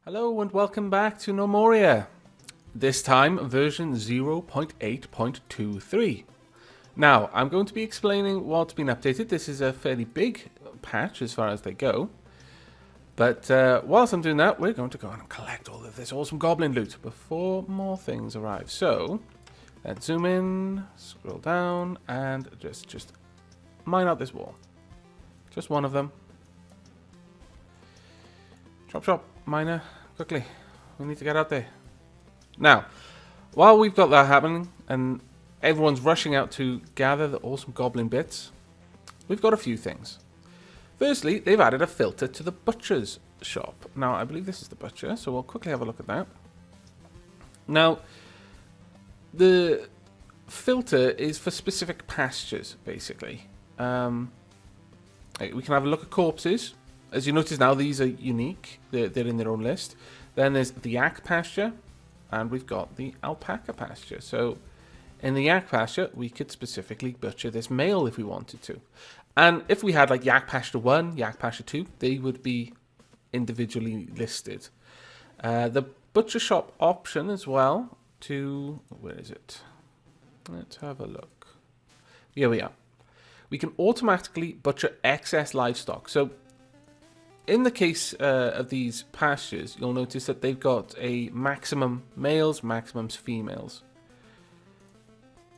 Hello and welcome back to Gnomoria. This time version 0.8.23. Now, I'm going to be explaining what's been updated. This is a fairly big patch as far as they go. But whilst I'm doing that, we're going to go and collect all of this awesome goblin loot before more things arrive. So, let's zoom in, scroll down, and just mine out this wall. Just one of them. Chop chop, miner, quickly. We need to get out there. Now, while we've got that happening, and everyone's rushing out to gather the awesome goblin bits, we've got a few things. Firstly, they've added a filter to the butcher's shop. Now, I believe this is the butcher, so we'll quickly have a look at that. Now, the filter is for specific pastures, basically. We can have a look at corpses. As you notice now, these are unique. They're in their own list. Then there's the yak pasture, and we've got the alpaca pasture. So in the yak pasture, we could specifically butcher this male if we wanted to. And if we had like yak pasture 1, yak pasture 2, they would be individually listed. The butcher shop option as well to... Where is it? Let's have a look. Here we are. We can automatically butcher excess livestock. So in the case of these pastures, you'll notice that they've got a maximum males, maximums females.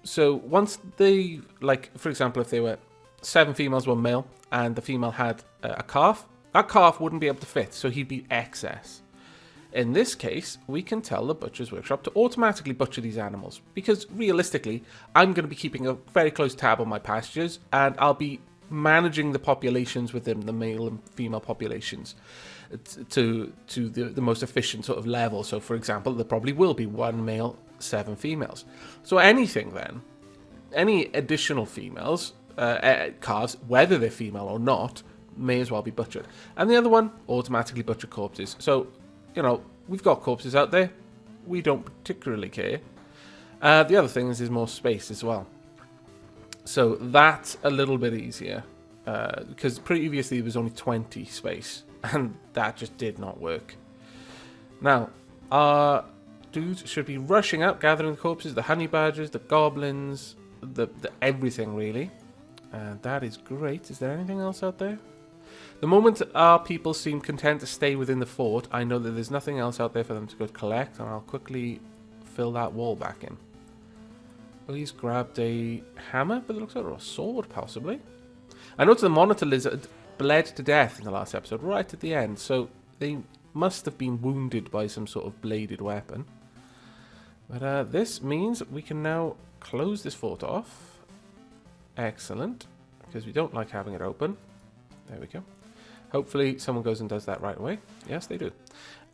So once they, like, for example, if they were 7 females, 1 male, and the female had a calf, that calf wouldn't be able to fit, so he'd be excess. In this case, we can tell the Butcher's Workshop to automatically butcher these animals, because realistically, I'm going to be keeping a very close tab on my pastures, and I'll be managing the populations within the male and female populations to the most efficient sort of level. So for example, there probably will be 1 male, 7 females. So anything then, any additional females, calves, whether they're female or not, may as well be butchered. And the other one, automatically butcher corpses. So, you know, we've got corpses out there, we don't particularly care. The other thing is there's more space as well. So that's a little bit easier, because previously there was only 20 space, and that just did not work. Now, our dudes should be rushing out, gathering the corpses, the honey badgers, the goblins, the everything really. And that is great. Is there anything else out there? The moment our people seem content to stay within the fort, I know that there's nothing else out there for them to go collect, and I'll quickly fill that wall back in. Well, he's grabbed a hammer, but it looks like a sword, possibly. I noticed the monitor lizard bled to death in the last episode, right at the end, so they must have been wounded by some sort of bladed weapon. But this means we can now close this fort off. Excellent, because we don't like having it open. There we go. Hopefully someone goes and does that right away. Yes, they do.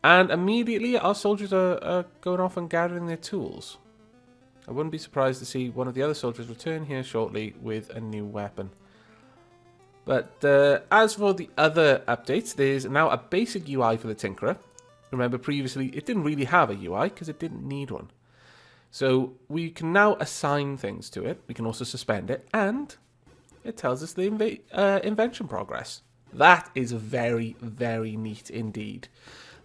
And immediately our soldiers are going off and gathering their tools. I wouldn't be surprised to see one of the other soldiers return here shortly with a new weapon. But as for the other updates, there's now a basic UI for the Tinkerer. Remember, previously it didn't really have a UI because it didn't need one. So we can now assign things to it. We can also suspend it, and it tells us the invention progress. That is very, very neat indeed.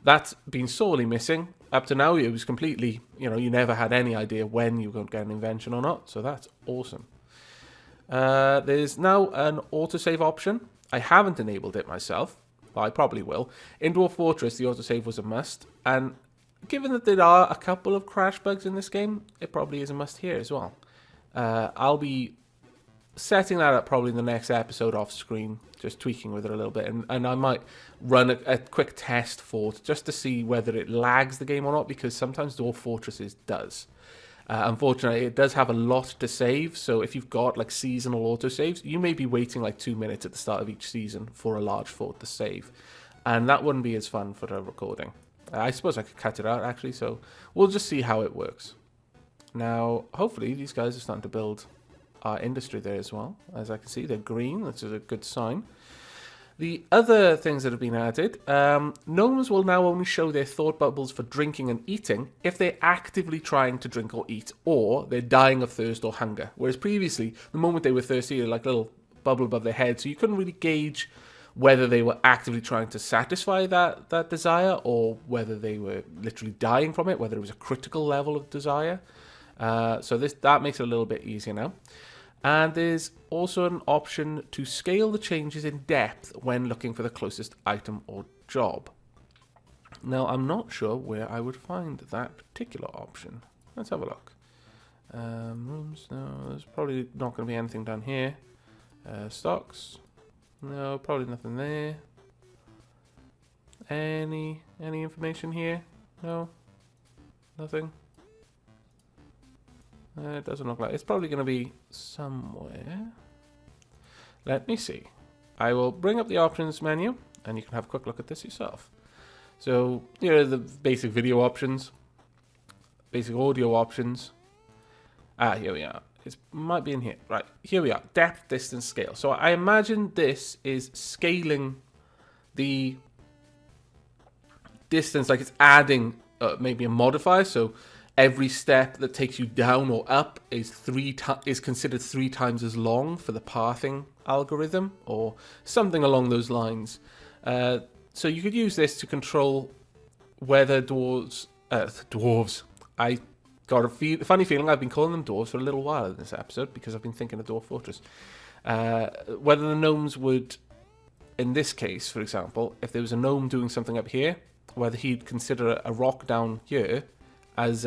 That's been sorely missing. Up to now, it was completely, you know, you never had any idea when you were going to get an invention or not, so that's awesome. There's now an autosave option. I haven't enabled it myself, but I probably will. In Dwarf Fortress, the autosave was a must, and given that there are a couple of crash bugs in this game, it probably is a must here as well. I'll be setting that up probably in the next episode off screen, just tweaking with it a little bit, and I might run a quick test for it just to see whether it lags the game or not, because sometimes Dwarf Fortresses does. Unfortunately, it does have a lot to save, so if you've got like seasonal autosaves, you may be waiting like 2 minutes at the start of each season for a large fort to save, and that wouldn't be as fun for a recording. I suppose I could cut it out actually, so we'll just see how it works. Now, hopefully these guys are starting to build our industry there as well. As I can see, they're green, which is a good sign. The other things that have been added, gnomes will now only show their thought bubbles for drinking and eating if they're actively trying to drink or eat, or they're dying of thirst or hunger. Whereas previously, the moment they were thirsty, they were like a little bubble above their head, so you couldn't really gauge whether they were actively trying to satisfy that desire, or whether they were literally dying from it, whether it was a critical level of desire. So that makes it a little bit easier now. And there's also an option to scale the changes in depth when looking for the closest item or job. Now, I'm not sure where I would find that particular option. Let's have a look. Rooms, no, there's probably not going to be anything down here. Stocks, no, probably nothing there. Any information here? No, nothing. It doesn't look like it's probably going to be somewhere. Let me see. I will bring up the options menu, and you can have a quick look at this yourself. So here are the basic video options, basic audio options. Here we are. It might be in here. Right, here we are. Depth, distance, scale. So I imagine this is scaling the distance, like it's adding maybe a modifier. So every step that takes you down or up is considered 3 times as long for the pathing algorithm, or something along those lines. So you could use this to control whether dwarves. I got a funny feeling I've been calling them dwarves for a little while in this episode because I've been thinking of Dwarf Fortress. Whether the gnomes would, in this case, for example, if there was a gnome doing something up here, whether he'd consider a rock down here as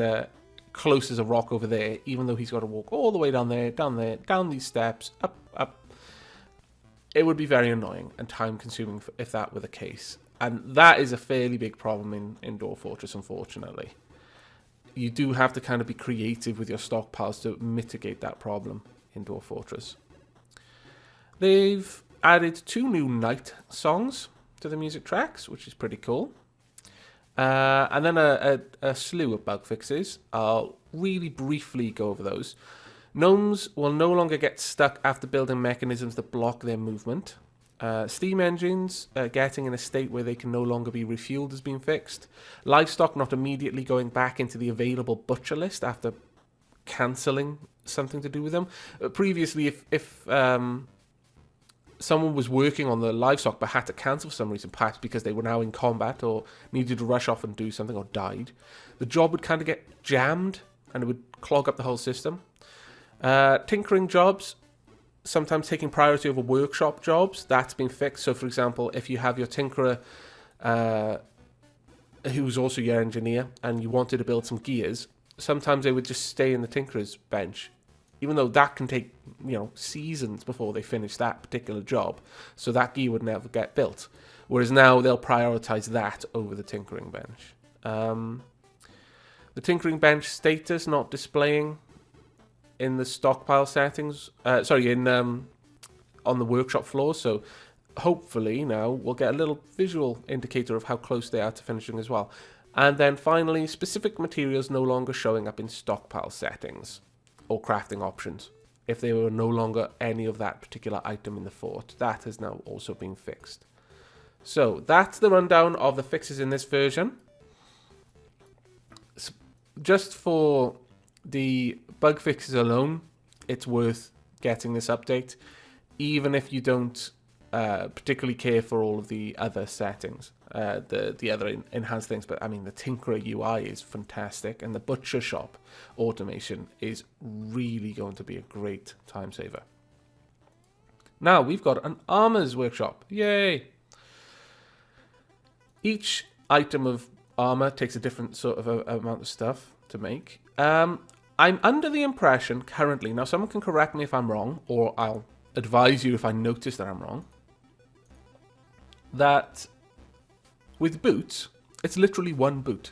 close as a rock over there, even though he's got to walk all the way down there, down these steps, up. It would be very annoying and time-consuming if that were the case. And that is a fairly big problem in Dwarf Fortress, unfortunately. You do have to kind of be creative with your stockpiles to mitigate that problem in Dwarf Fortress. They've added 2 new night songs to the music tracks, which is pretty cool. And then a slew of bug fixes. I'll really briefly go over those. Gnomes will no longer get stuck after building mechanisms that block their movement. Steam engines getting in a state where they can no longer be refueled has been fixed. Livestock not immediately going back into the available butcher list after cancelling something to do with them. Previously, if someone was working on the livestock but had to cancel for some reason, perhaps because they were now in combat or needed to rush off and do something or died, the job would kind of get jammed and it would clog up the whole system. Tinkering jobs, sometimes taking priority over workshop jobs, that's been fixed. So, for example, if you have your tinkerer who's also your engineer and you wanted to build some gears, sometimes they would just stay in the tinkerer's bench, even though that can take, seasons before they finish that particular job. So that gear would never get built. Whereas now they'll prioritize that over the tinkering bench. The tinkering bench status not displaying in the stockpile settings, on the workshop floor. So hopefully now we'll get a little visual indicator of how close they are to finishing as well. And then finally, specific materials no longer showing up in stockpile settings or crafting options if there were no longer any of that particular item in the fort. That has now also been fixed. So that's the rundown of the fixes in this version. Just for the bug fixes alone, it's worth getting this update, even if you don't particularly care for all of the other settings, the other enhanced things. But I mean, the Tinkerer UI is fantastic, and the Butcher Shop automation is really going to be a great time saver. Now we've got an Armor's Workshop. Yay! Each item of armor takes a different sort of amount of stuff to make. I'm under the impression currently, now someone can correct me if I'm wrong, or I'll advise you if I notice that I'm wrong, that with boots, it's literally 1 boot.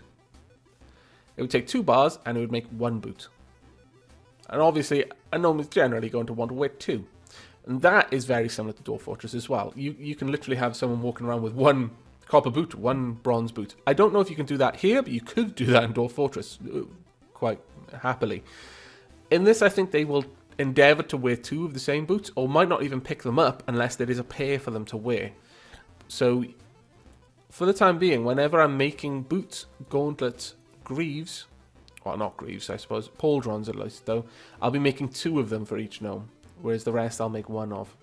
It would take 2 bars and it would make 1 boot. And obviously, a gnome is generally going to want to wear 2. And that is very similar to Dwarf Fortress as well. You can literally have someone walking around with 1 copper boot, 1 bronze boot. I don't know if you can do that here, but you could do that in Dwarf Fortress quite happily. In this, I think they will endeavour to wear 2 of the same boots, or might not even pick them up unless there is a pair for them to wear. So, for the time being, whenever I'm making boots, gauntlets, greaves, well, not greaves, I suppose, pauldrons at least, though, I'll be making 2 of them for each gnome, whereas the rest I'll make 1 of.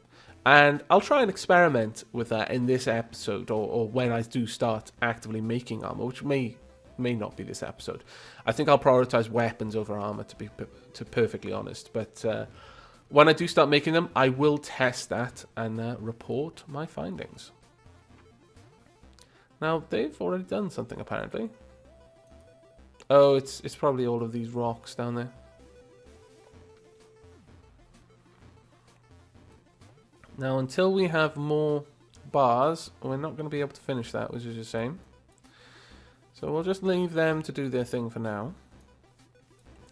And I'll try and experiment with that in this episode, or when I do start actively making armor, which may not be this episode. I think I'll prioritize weapons over armor, to be perfectly honest. But when I do start making them, I will test that and report my findings. Now, they've already done something, apparently. Oh, it's probably all of these rocks down there. Now, until we have more bars, we're not going to be able to finish that, which is a shame. So we'll just leave them to do their thing for now.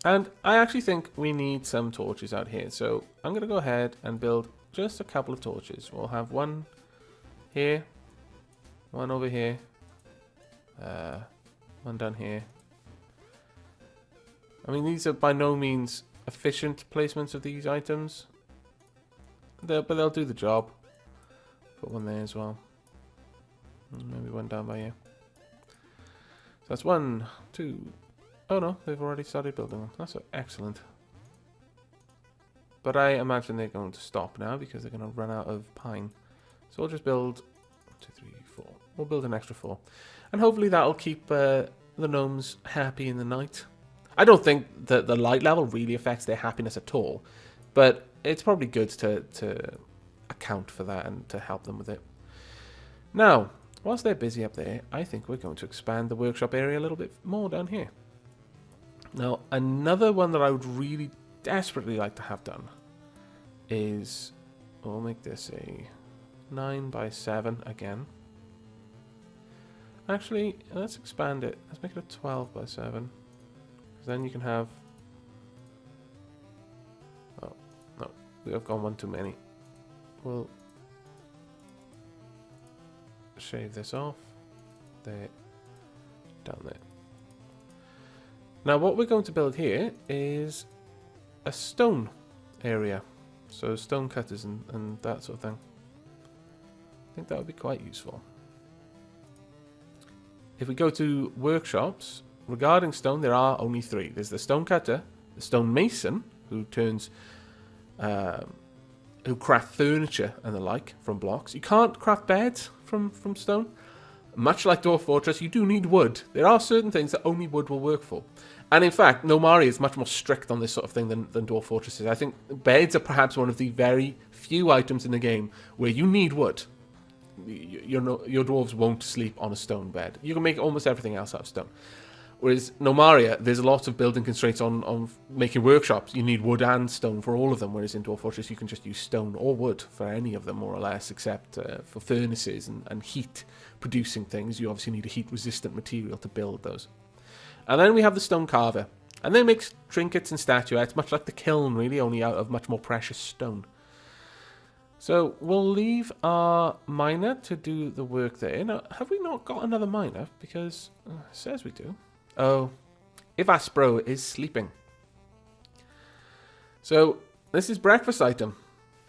And I actually think we need some torches out here. So I'm going to go ahead and build just a couple of torches. We'll have one here, one over here, one down here. I mean, these are by no means efficient placements of these items. But they'll do the job. Put one there as well. And maybe one down by here. So that's 1, 2. Oh no, they've already started building them. That's excellent. But I imagine they're going to stop now because they're going to run out of pine. So we'll just build 1, 2, 3, 4. We'll build an extra 4. And hopefully that'll keep the gnomes happy in the night. I don't think that the light level really affects their happiness at all. But it's probably good to account for that and to help them with it. Now, whilst they're busy up there, I think we're going to expand the workshop area a little bit more down here. Now, another one that I would really desperately like to have done is, we'll make this a 9 by 7 again. Actually, let's expand it. Let's make it a 12 by 7. Because then you can have... Oh, no, we have gone one too many. We'll shave this off. There. Down there. Now what we're going to build here is a stone area. So stone cutters and that sort of thing. I think that would be quite useful. If we go to workshops, regarding stone, there are only 3. There's the stone cutter, the stone mason, who turns... who craft furniture and the like from blocks. You can't craft beds from stone. Much like Dwarf Fortress, you do need wood. There are certain things that only wood will work for. And in fact, Gnomoria is much more strict on this sort of thing than Dwarf Fortress is. I think beds are perhaps one of the very few items in the game where you need wood. Your dwarves won't sleep on a stone bed. You can make almost everything else out of stone. Whereas Gnomoria, there's a lot of building constraints on making workshops. You need wood and stone for all of them, whereas in Dwarf Fortress you can just use stone or wood for any of them, more or less, except for furnaces and heat producing things. You obviously need a heat-resistant material to build those. And then we have the stone carver. And they make trinkets and statuettes, much like the kiln, really, only out of much more precious stone. So we'll leave our miner to do the work there. Now, have we not got another miner? Because it says we do. Oh, Ivaspro is sleeping. So, this is breakfast item.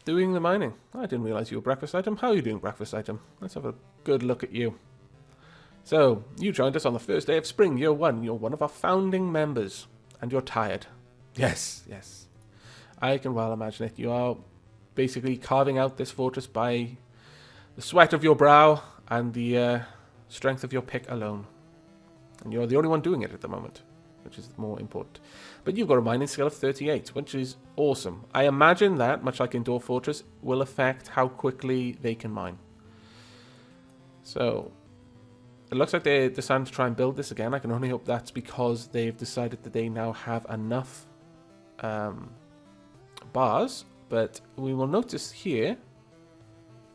Doing the mining. I didn't realize you were breakfast item. How are you doing, breakfast item? Let's have a good look at you. So, you joined us on the first day of spring, year 1. You're one of our founding members. And you're tired. Yes, yes. I can well imagine it. You are basically carving out this fortress by the sweat of your brow and the strength of your pick alone. And you're the only one doing it at the moment, which is more important. But you've got a mining skill of 38, which is awesome. I imagine that, much like in Dwarf Fortress, will affect how quickly they can mine. So, it looks like they're deciding to try and build this again. I can only hope that's because they've decided that they now have enough bars. But we will notice here,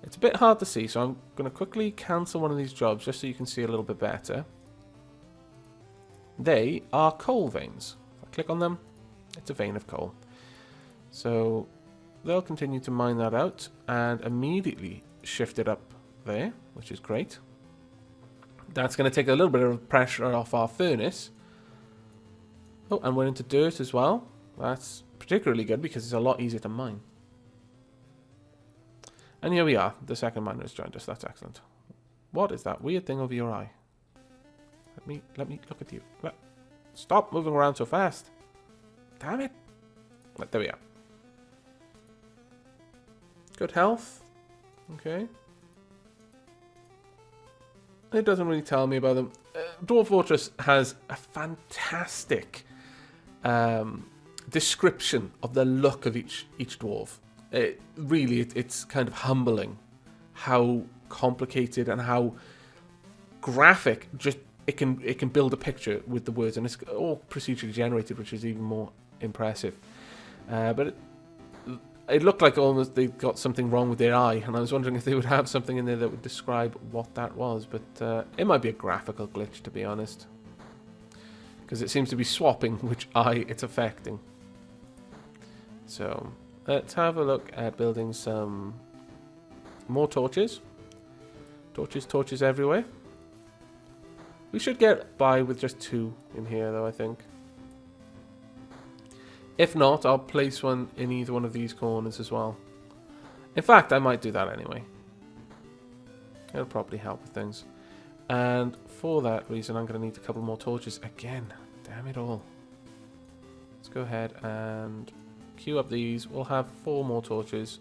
it's a bit hard to see, so I'm going to quickly cancel one of these jobs just so you can see a little bit better. They are coal veins. If I click on them, it's a vein of coal. So they'll continue to mine that out and immediately shift it up there, which is great. That's going to take a little bit of pressure off our furnace. Oh, and we're into dirt as well. That's particularly good because it's a lot easier to mine. And here we are. The second miner has joined us. That's excellent. What is that weird thing over your eye? Let me look at you. Stop moving around so fast. Damn it. There we are. Good health. Okay. It doesn't really tell me about them. Dwarf Fortress has a fantastic description of the look of each dwarf. It's kind of humbling how complicated and how graphic it can build a picture with the words, and it's all procedurally generated, which is even more impressive. But it looked like almost they got something wrong with their eye, and I was wondering if they would have something in there that would describe what that was. But it might be a graphical glitch, to be honest, because it seems to be swapping which eye it's affecting. So let's have a look at building some more torches. Torches everywhere. We should get by with just 2 in here, though, I think. If not, I'll place one in either one of these corners as well. In fact, I might do that anyway. It'll probably help with things. And for that reason, I'm going to need a couple more torches again. Damn it all. Let's go ahead and queue up these. We'll have 4 more torches.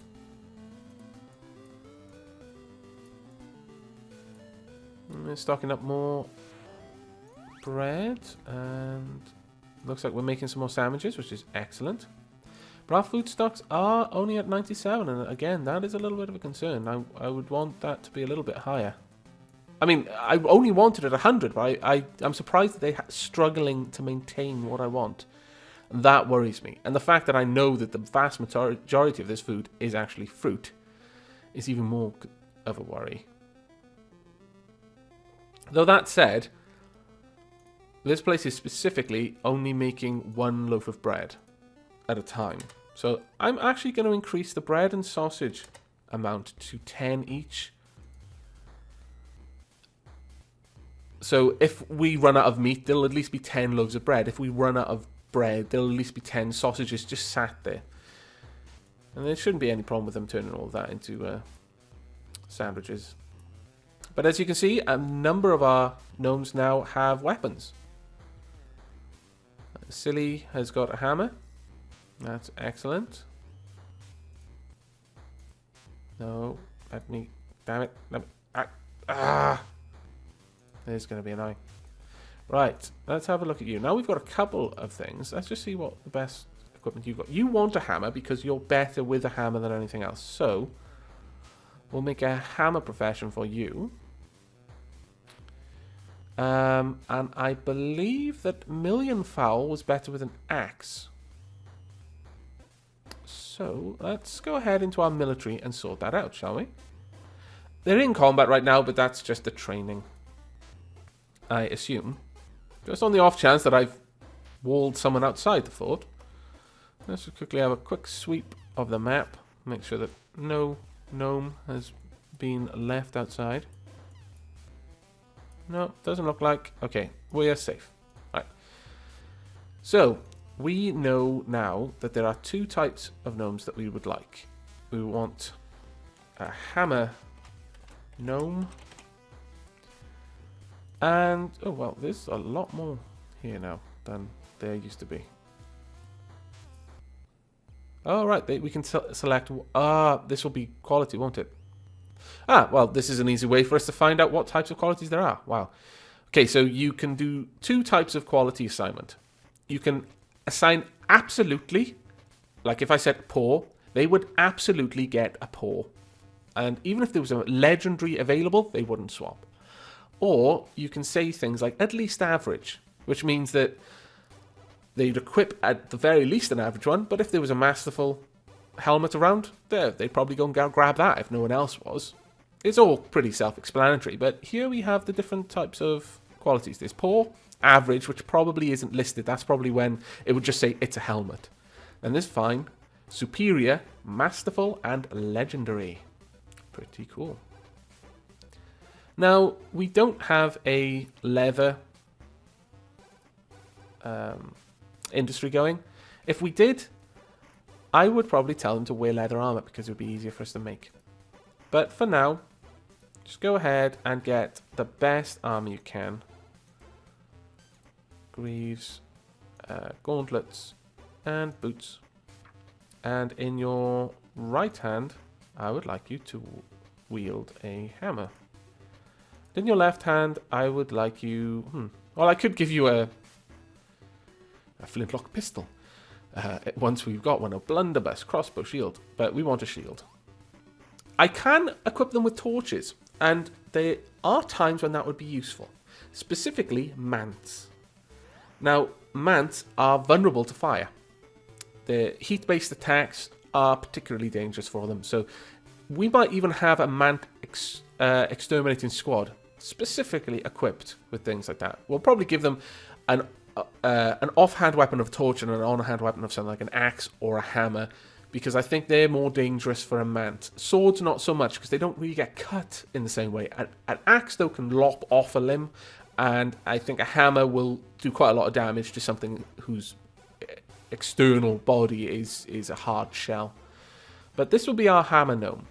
We're stocking up more bread, and looks like we're making some more sandwiches, which is excellent. But our food stocks are only at 97, and again, that is a little bit of a concern. I would want that to be a little bit higher. I mean, I only wanted it at 100, but I'm surprised that they're struggling to maintain what I want. That worries me. And the fact that I know that the vast majority of this food is actually fruit is even more of a worry. Though that said, this place is specifically only making 1 loaf of bread at a time. So I'm actually going to increase the bread and sausage amount to 10 each. So if we run out of meat, there'll at least be 10 loaves of bread. If we run out of bread, there'll at least be 10 sausages just sat there. And there shouldn't be any problem with them turning all that into sandwiches. But as you can see, a number of our gnomes now have weapons. Silly has got a hammer. That's excellent. No, let me... Damn it. There's going to be an eye. Right, let's have a look at you. Now we've got a couple of things. Let's just see what the best equipment you've got. You want a hammer because you're better with a hammer than anything else. So, we'll make a hammer profession for you. And I believe that Million Fowl was better with an axe. So, let's go ahead into our military and sort that out, shall we? They're in combat right now, but that's just the training, I assume. Just on the off chance that I've walled someone outside the fort. Let's just quickly have a quick sweep of the map. Make sure that no gnome has been left outside. No, doesn't look like. Okay, we are safe. Right. So, we know now that there are 2 types of gnomes that we would like. We want a hammer gnome. And, oh well, there's a lot more here now than there used to be. Oh, right, we can select... this will be quality, won't it? Ah, well, this is an easy way for us to find out what types of qualities there are. Wow. Okay, so you can do 2 types of quality assignment. You can assign absolutely, like if I said poor, they would absolutely get a poor. And even if there was a legendary available, they wouldn't swap. Or you can say things like at least average, which means that they'd equip at the very least an average one, but if there was a masterful helmet around, they'd probably go and grab that if no one else was. It's all pretty self-explanatory, but here we have the different types of qualities. There's poor, average, which probably isn't listed. That's probably when it would just say it's a helmet. Then there's fine, superior, masterful, and legendary. Pretty cool. Now, we don't have a leather industry going. If we did, I would probably tell them to wear leather armor because it would be easier for us to make. But for now, just go ahead and get the best armor you can. Greaves, gauntlets, and boots. And in your right hand, I would like you to wield a hammer. In your left hand, I would like you... Well, I could give you a flintlock pistol. Once we've got one, a blunderbuss, crossbow, shield. But we want a shield. I can equip them with torches. And there are times when that would be useful. Specifically, mants. Now, mants are vulnerable to fire. The heat-based attacks are particularly dangerous for them. So we might even have a mant exterminating squad specifically equipped with things like that. We'll probably give them an off-hand weapon of a torch and an on-hand weapon of something like an axe or a hammer, because I think they're more dangerous for a mant. Swords, not so much, because they don't really get cut in the same way. An axe, though, can lop off a limb, and I think a hammer will do quite a lot of damage to something whose external body is a hard shell. But this will be our hammer gnome.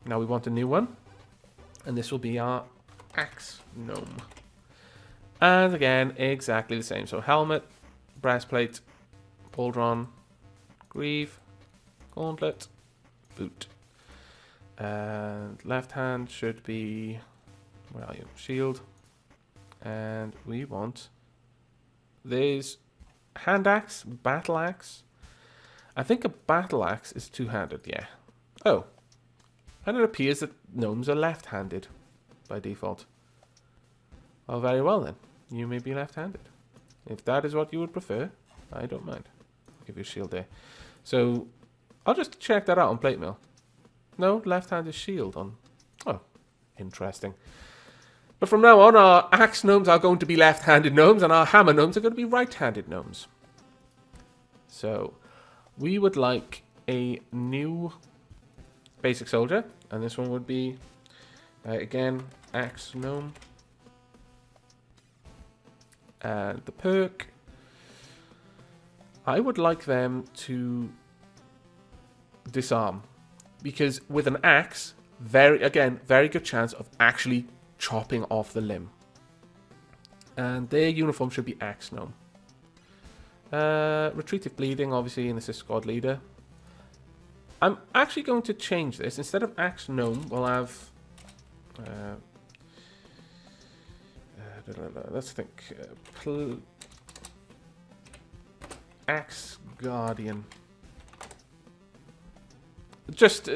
Now we want a new one, and this will be our axe gnome. And again, exactly the same. So helmet, breastplate, pauldron, greave, gauntlet, boot. And left hand should be, where are you? Shield. And we want, there's hand axe, battle axe. I think a battle axe is two-handed, yeah. Oh, and it appears that gnomes are left-handed by default. Oh, very well then. You may be left-handed. If that is what you would prefer, I don't mind. I'll give you a shield there. So, I'll just check that out on plate mail. No, left-handed shield on... Oh, interesting. But from now on, our axe gnomes are going to be left-handed gnomes, and our hammer gnomes are going to be right-handed gnomes. So, we would like a new basic soldier, and this one would be, again, axe gnome. And the perk, I would like them to disarm, because with an axe, very good chance of actually chopping off the limb. And their uniform should be axe gnome. Retreative bleeding, obviously, and this is squad leader. I'm actually going to change this. Instead of axe gnome, we'll have let's think. Axe Guardian. Just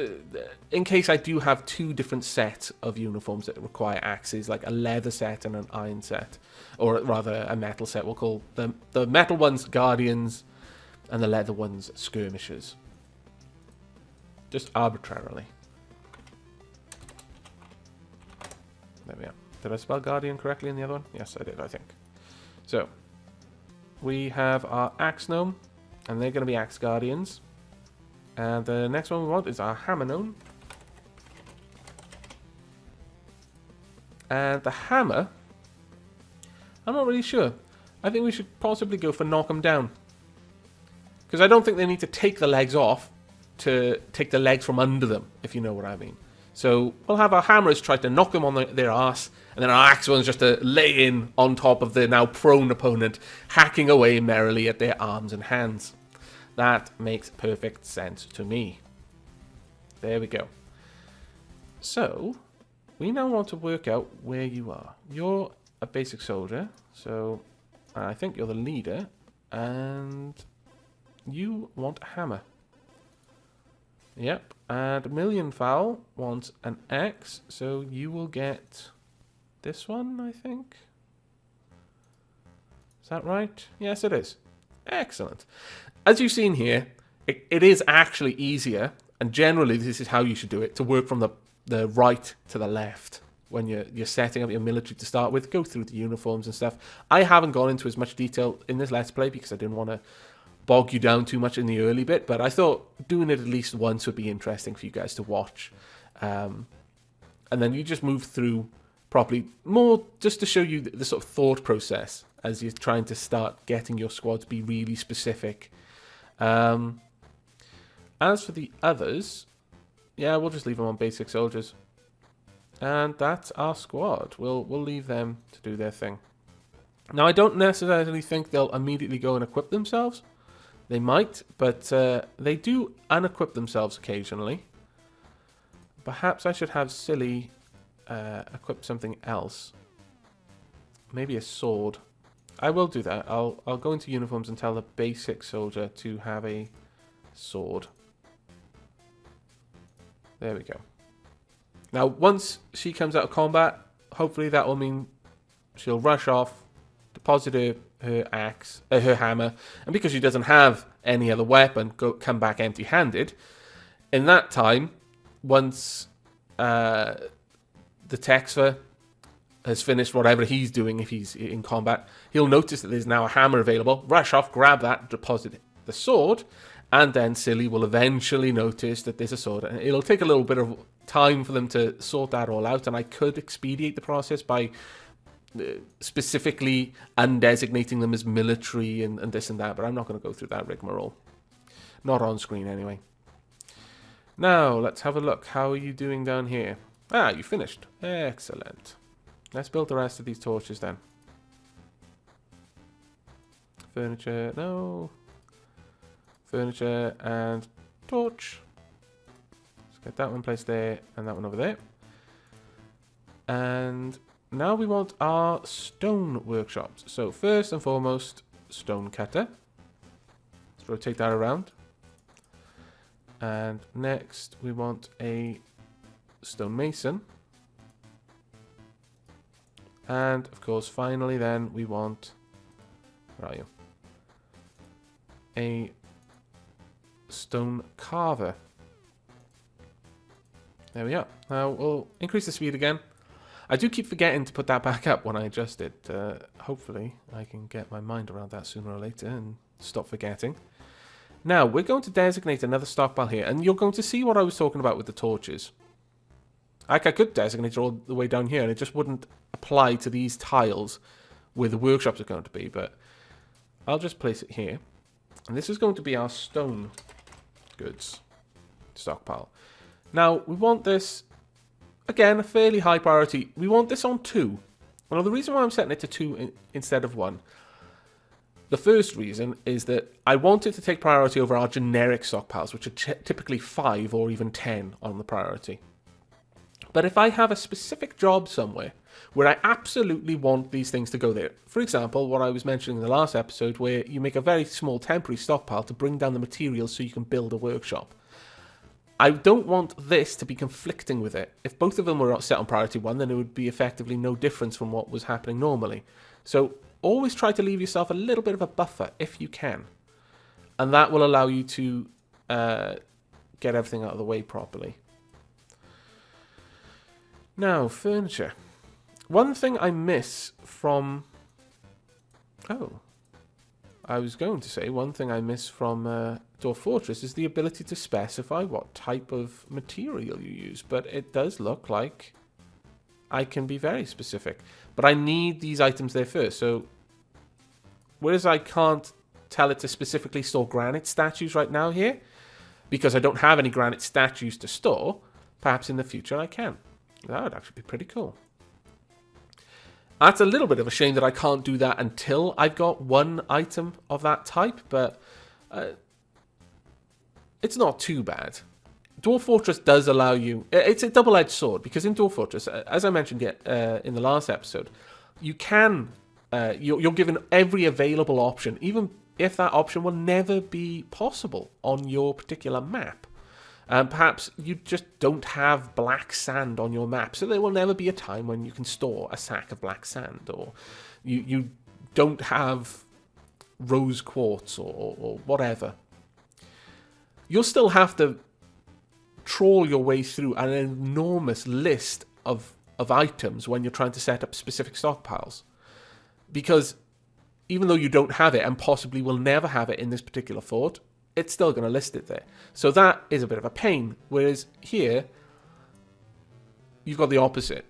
in case I do have two different sets of uniforms that require axes, like a leather set and an iron set. Or rather, a metal set. We'll call the metal ones Guardians and the leather ones Skirmishers. Just arbitrarily. There we are. Did I spell Guardian correctly in the other one? Yes, I did, I think. So, we have our Axe Gnome, and they're going to be Axe Guardians. And the next one we want is our Hammer Gnome. And the Hammer, I'm not really sure. I think we should possibly go for knock them down. Because I don't think they need to take the legs off to take the legs from under them, if you know what I mean. So we'll have our hammerers try to knock them on their arse, and then our axe ones just to lay in on top of the now prone opponent, hacking away merrily at their arms and hands. That makes perfect sense to me. There we go. So, we now want to work out where you are. You're a basic soldier, so I think you're the leader, and you want a hammer. Yep, and Millionfowl wants an axe, so you will get this one, I think. Is that right? Yes, it is. Excellent. As you've seen here, it is actually easier, and generally this is how you should do it, to work from the right to the left. When you're setting up your military to start with, go through the uniforms and stuff. I haven't gone into as much detail in this Let's Play because I didn't want to bog you down too much in the early bit, but I thought doing it at least once would be interesting for you guys to watch. And then you just move through properly, more just to show you the sort of thought process as you're trying to start getting your squad to be really specific. As for the others, yeah, we'll just leave them on basic soldiers. And that's our squad. We'll leave them to do their thing. Now, I don't necessarily think they'll immediately go and equip themselves. They might, but they do unequip themselves occasionally. Perhaps I should have Silly equip something else. Maybe a sword. I will do that. I'll go into uniforms and tell the basic soldier to have a sword. There we go. Now, once she comes out of combat, hopefully that will mean she'll rush off, deposit her axe, her hammer, and because she doesn't have any other weapon, come back empty-handed. In that time, once the Texfer has finished whatever he's doing, if he's in combat, he'll notice that there's now a hammer available, rush off, grab that, deposit the sword, and then Silly will eventually notice that there's a sword. And it'll take a little bit of time for them to sort that all out, and I could expedite the process by specifically undesignating them as military and this and that, but I'm not going to go through that rigmarole. Not on screen anyway. Now, let's have a look. How are you doing down here? Ah, you finished. Excellent. Let's build the rest of these torches then. Furniture, no. Furniture and torch. Let's get that one placed there and that one over there. And now we want our stone workshops. So first and foremost, stone cutter. Let's rotate that around. And next we want a stonemason. And of course, finally then we want, where are you? A stone carver. There we are. Now we'll increase the speed again. I do keep forgetting to put that back up when I adjust it. Hopefully I can get my mind around that sooner or later and stop forgetting. Now we're going to designate another stockpile here, and you're going to see what I was talking about with the torches. Like, I could designate it all the way down here and it just wouldn't apply to these tiles where the workshops are going to be, but I'll just place it here. And this is going to be our stone goods stockpile. Now, we want this, again, a fairly high priority. We want this on 2. Well, the reason why I'm setting it to 2 instead of 1, the first reason is that I want it to take priority over our generic stockpiles, which are typically 5 or even 10 on the priority. But if I have a specific job somewhere where I absolutely want these things to go there, for example, what I was mentioning in the last episode, where you make a very small temporary stockpile to bring down the materials so you can build a workshop, I don't want this to be conflicting with it. If both of them were set on priority 1, then it would be effectively no difference from what was happening normally. So always try to leave yourself a little bit of a buffer if you can. And that will allow you to get everything out of the way properly. Now, furniture. One thing I miss from... Oh. I was going to say one thing I miss from Dwarf Fortress is the ability to specify what type of material you use. But it does look like I can be very specific. But I need these items there first. So, whereas I can't tell it to specifically store granite statues right now here, because I don't have any granite statues to store, perhaps in the future I can. That would actually be pretty cool. That's a little bit of a shame that I can't do that until I've got one item of that type, but it's not too bad. Dwarf Fortress does allow you... It's a double-edged sword, because in Dwarf Fortress, as I mentioned in the last episode, you can... you're given every available option, even if that option will never be possible on your particular map. Perhaps you just don't have black sand on your map, so there will never be a time when you can store a sack of black sand, or you don't have rose quartz or whatever. You'll still have to trawl your way through an enormous list of items when you're trying to set up specific stockpiles. Because even though you don't have it, and possibly will never have it in this particular fort, it's still going to list it there. So that is a bit of a pain. Whereas here, you've got the opposite.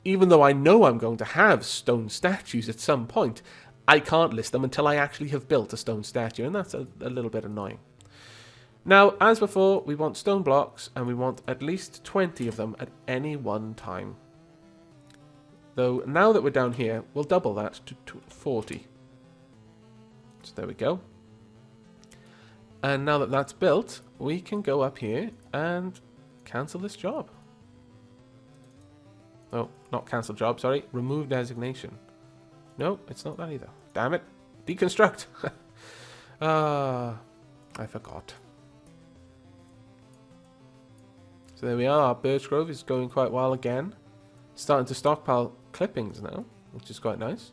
Even though I know I'm going to have stone statues at some point, I can't list them until I actually have built a stone statue, and that's a little bit annoying. Now, as before, we want stone blocks, and we want at least 20 of them at any one time. Though, now that we're down here, we'll double that to 40. So there we go. And now that that's built, we can go up here and cancel this job. Oh, not cancel job, sorry. Remove designation. No, it's not that either. Damn it. Deconstruct. I forgot. So there we are. Our birch grove is going quite well again. Starting to stockpile clippings now, which is quite nice.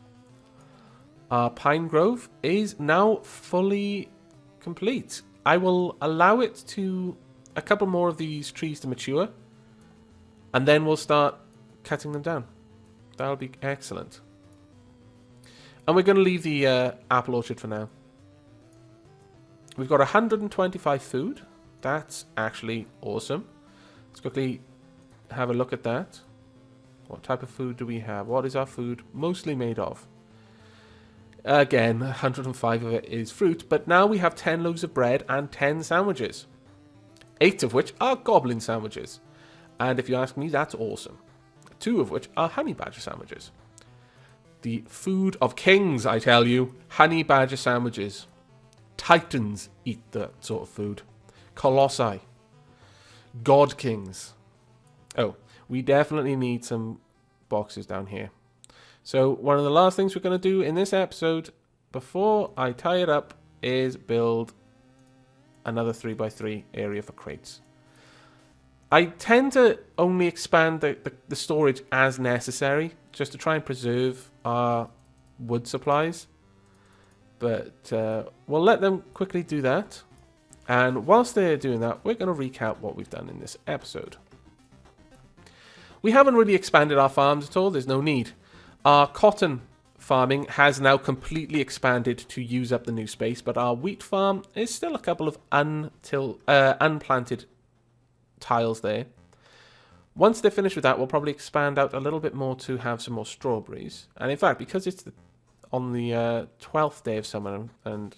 Our pine grove is now fully complete. I will allow it to a couple more of these trees to mature, and then we'll start cutting them down. That'll be excellent. And we're going to leave the apple orchard for now. We've got 125 food. That's actually awesome. Let's quickly have a look at that. What type of food do we have? What is our food mostly made of? Again, 105 of it is fruit, but now we have 10 loaves of bread and 10 sandwiches. 8 of which are goblin sandwiches. And if you ask me, that's awesome. 2 of which are honey badger sandwiches. The food of kings, I tell you. Honey badger sandwiches. Titans eat that sort of food. Colossi. God kings. Oh, we definitely need some boxes down here. So one of the last things we're going to do in this episode, before I tie it up, is build another 3x3 area for crates. I tend to only expand the storage as necessary, just to try and preserve our wood supplies. But we'll let them quickly do that. And whilst they're doing that, we're going to recap what we've done in this episode. We haven't really expanded our farms at all. There's no need. Our cotton farming has now completely expanded to use up the new space, but our wheat farm is still a couple of unplanted tiles there. Once they're finished with that, we'll probably expand out a little bit more to have some more strawberries. And in fact, because it's on the 12th day of summer and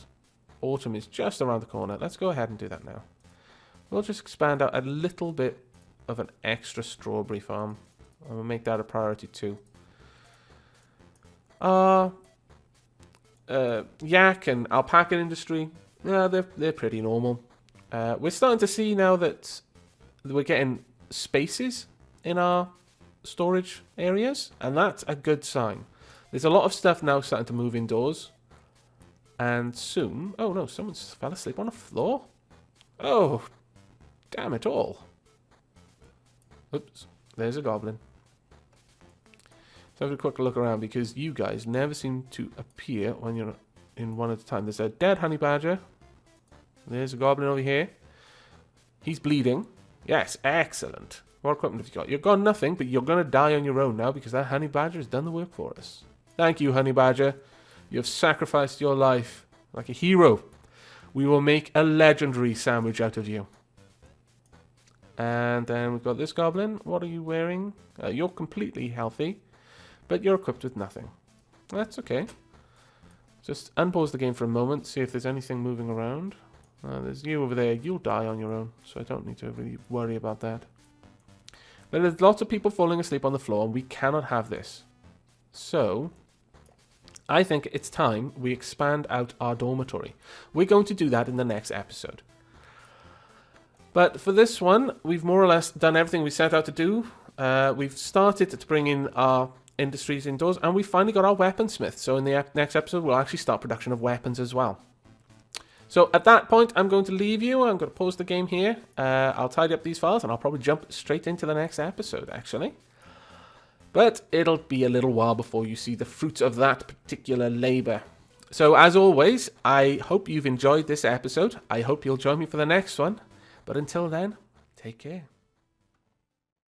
autumn is just around the corner, let's go ahead and do that now. We'll just expand out a little bit of an extra strawberry farm, and we'll make that a priority too. Yak and alpaca industry, yeah, they're pretty normal. We're starting to see now that we're getting spaces in our storage areas, and that's a good sign. There's a lot of stuff now starting to move indoors, and soon... Oh no, someone's fell asleep on the floor. Oh, damn it all. Oops, there's a goblin. So have a quick look around, because you guys never seem to appear when you're in one at a time. There's a dead honey badger. There's a goblin over here. He's bleeding. Yes, excellent. What equipment have you got? You've got nothing, but you're going to die on your own now, because that honey badger has done the work for us. Thank you, honey badger. You have sacrificed your life like a hero. We will make a legendary sandwich out of you. And then we've got this goblin. What are you wearing? You're completely healthy, but you're equipped with nothing. That's okay. Just unpause the game for a moment, see if there's anything moving around. There's you over there. You'll die on your own, so I don't need to really worry about that. But there's lots of people falling asleep on the floor, and we cannot have this. So I think it's time we expand out our dormitory. We're going to do that in the next episode. But for this one, we've more or less done everything we set out to do. We've started to bring in our industries indoors, and we finally got our weaponsmith. So in the next episode, we'll actually start production of weapons as well. So at that point, I'm going to leave you. I'm going to pause the game here. I'll tidy up these files, and I'll probably jump straight into the next episode, actually. But it'll be a little while before you see the fruits of that particular labor. So as always, I hope you've enjoyed this episode. I hope you'll join me for the next one. But until then, take care.